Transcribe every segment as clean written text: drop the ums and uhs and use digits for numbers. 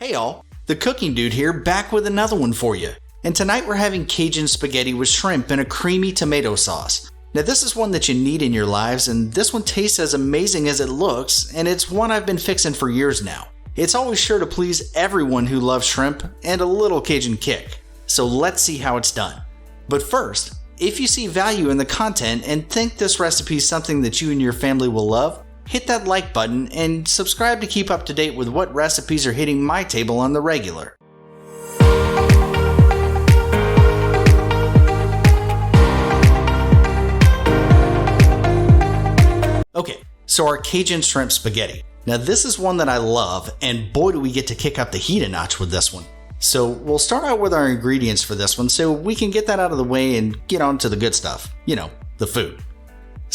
Hey all, the Cooking Dude here, back with another one for you. And tonight we're having Cajun spaghetti with shrimp and a creamy tomato sauce. Now this is one that you need in your lives, and this one tastes as amazing as it looks, and it's one I've been fixing for years now. It's always sure to please everyone who loves shrimp and a little Cajun kick. So let's see how it's done. But first, if you see value in the content and think this recipe is something that you and your family will love, hit that like button and subscribe to keep up to date with what recipes are hitting my table on the regular. Okay, so our Cajun shrimp spaghetti. Now this is one that I love, and boy do we get to kick up the heat a notch with this one. So we'll start out with our ingredients for this one so we can get that out of the way and get on to the good stuff. You know, the food.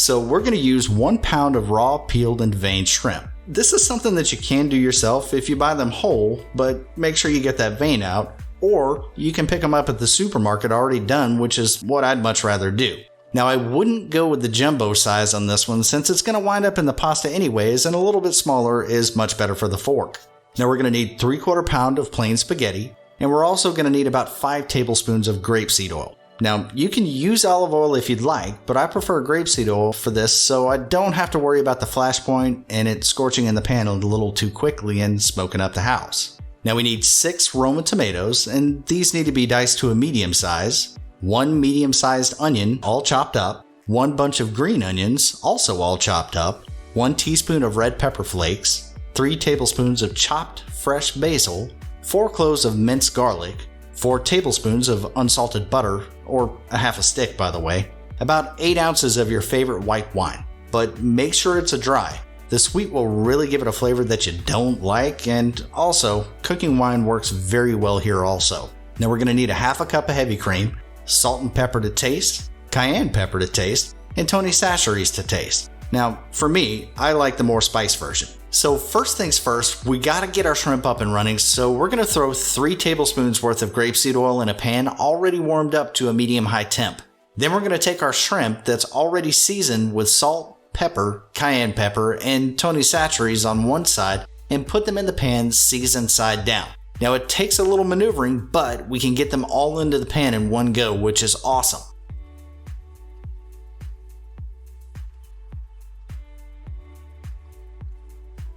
So we're going to use 1 pound of raw, peeled, and veined shrimp. This is something that you can do yourself if you buy them whole, but make sure you get that vein out, or you can pick them up at the supermarket already done, which is what I'd much rather do. Now I wouldn't go with the jumbo size on this one since it's going to wind up in the pasta anyways, and a little bit smaller is much better for the fork. Now we're going to need 3/4 pound of plain spaghetti, and we're also going to need about 5 tablespoons of grapeseed oil. Now, you can use olive oil if you'd like, but I prefer grapeseed oil for this so I don't have to worry about the flash point and it scorching in the pan a little too quickly and smoking up the house. Now we need 6 Roma tomatoes, and these need to be diced to a medium size, 1 medium-sized onion, all chopped up, 1 bunch of green onions, also all chopped up, 1 teaspoon of red pepper flakes, 3 tablespoons of chopped fresh basil, 4 cloves of minced garlic, 4 tablespoons of unsalted butter, or a half a stick by the way, about 8 ounces of your favorite white wine, but make sure it's a dry. The sweet will really give it a flavor that you don't like, and also, cooking wine works very well here also. Now we're going to need a half a cup of heavy cream, salt and pepper to taste, cayenne pepper to taste, and Tony Chachere's to taste. Now, for me, I like the more spice version. So first things first, we gotta get our shrimp up and running, so we're gonna throw 3 tablespoons worth of grapeseed oil in a pan already warmed up to a medium-high temp. Then we're gonna take our shrimp that's already seasoned with salt, pepper, cayenne pepper, and Tony Chachere's on one side and put them in the pan seasoned side down. Now it takes a little maneuvering, but we can get them all into the pan in one go, which is awesome.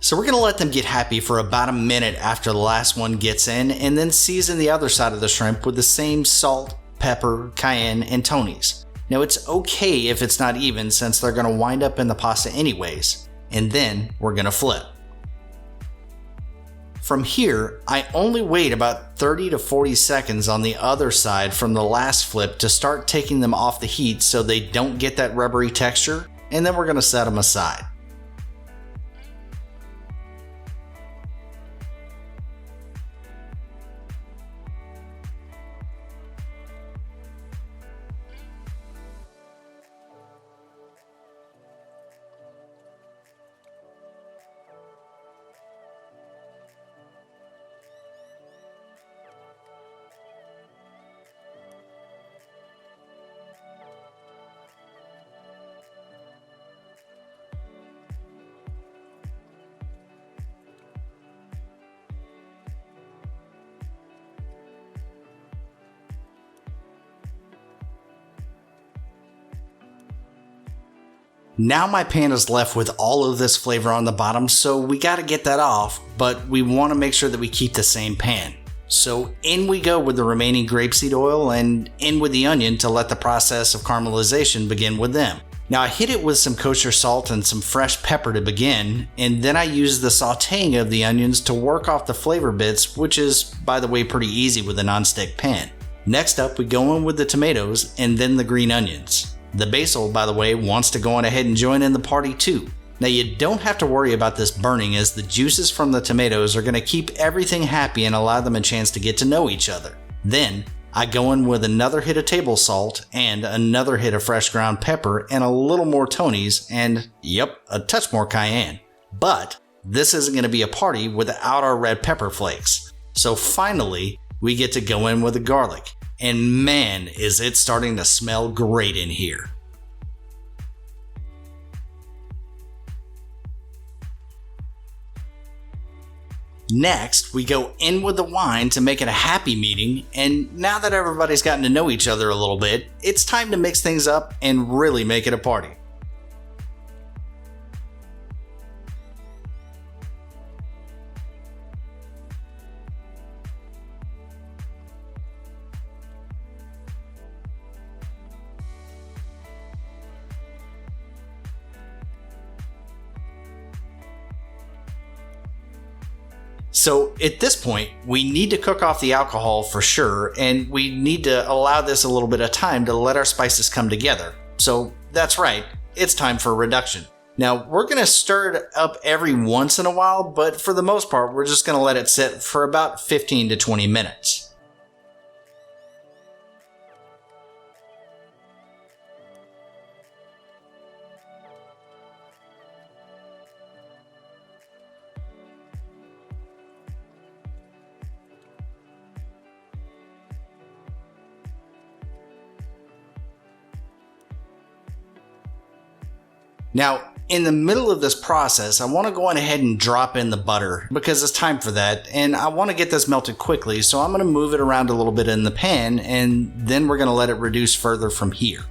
So we're going to let them get happy for about a minute after the last one gets in, and then season the other side of the shrimp with the same salt, pepper, cayenne, and Tony's. Now it's okay if it's not even since they're going to wind up in the pasta anyways, and then we're going to flip. From here, I only wait about 30 to 40 seconds on the other side from the last flip to start taking them off the heat so they don't get that rubbery texture, and then we're going to set them aside. Now my pan is left with all of this flavor on the bottom, so we gotta get that off, but we wanna make sure that we keep the same pan. So in we go with the remaining grapeseed oil and in with the onion to let the process of caramelization begin with them. Now I hit it with some kosher salt and some fresh pepper to begin, and then I use the sauteing of the onions to work off the flavor bits, which is, by the way, pretty easy with a non-stick pan. Next up, we go in with the tomatoes and then the green onions. The basil, by the way, wants to go on ahead and join in the party too. Now you don't have to worry about this burning, as the juices from the tomatoes are going to keep everything happy and allow them a chance to get to know each other. Then I go in with another hit of table salt and another hit of fresh ground pepper and a little more Tony's and, yep, a touch more cayenne. But this isn't going to be a party without our red pepper flakes. So finally, we get to go in with the garlic. And man, is it starting to smell great in here. Next, we go in with the wine to make it a happy meeting, and now that everybody's gotten to know each other a little bit, it's time to mix things up and really make it a party. So at this point, we need to cook off the alcohol for sure, and we need to allow this a little bit of time to let our spices come together. So that's right, it's time for reduction. Now we're going to stir it up every once in a while, but for the most part, we're just going to let it sit for about 15 to 20 minutes. Now, in the middle of this process, I want to go on ahead and drop in the butter because it's time for that, and I want to get this melted quickly, so I'm going to move it around a little bit in the pan, and then we're going to let it reduce further from here.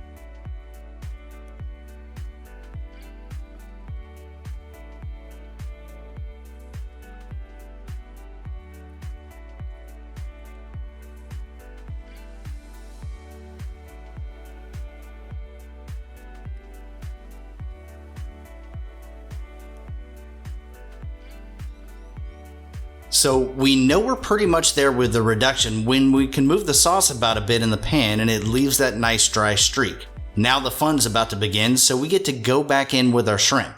So we know we're pretty much there with the reduction when we can move the sauce about a bit in the pan and it leaves that nice dry streak. Now the fun's about to begin, so we get to go back in with our shrimp.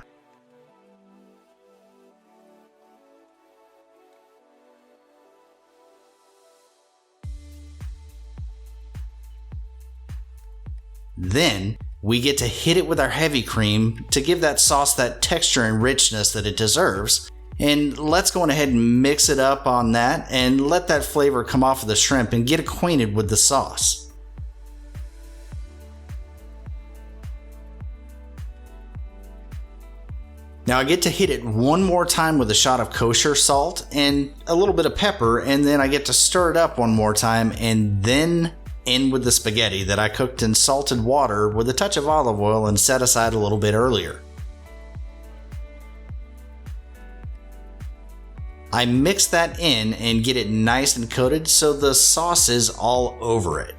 Then we get to hit it with our heavy cream to give that sauce that texture and richness that it deserves. And let's go on ahead and mix it up on that and let that flavor come off of the shrimp and get acquainted with the sauce. Now I get to hit it one more time with a shot of kosher salt and a little bit of pepper, and then I get to stir it up one more time and then in with the spaghetti that I cooked in salted water with a touch of olive oil and set aside a little bit earlier. I mix that in and get it nice and coated so the sauce is all over it.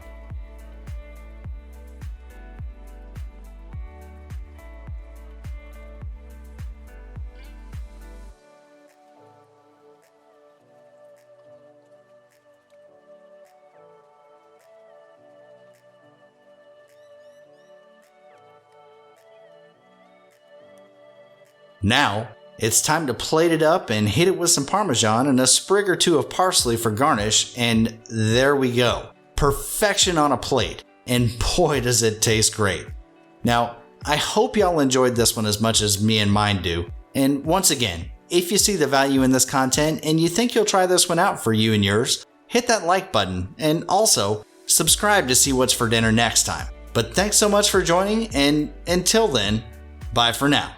Now, it's time to plate it up and hit it with some Parmesan and a sprig or two of parsley for garnish, and there we go. Perfection on a plate, and boy does it taste great. Now, I hope y'all enjoyed this one as much as me and mine do, and once again, if you see the value in this content and you think you'll try this one out for you and yours, hit that like button, and also subscribe to see what's for dinner next time. But thanks so much for joining, and until then, bye for now.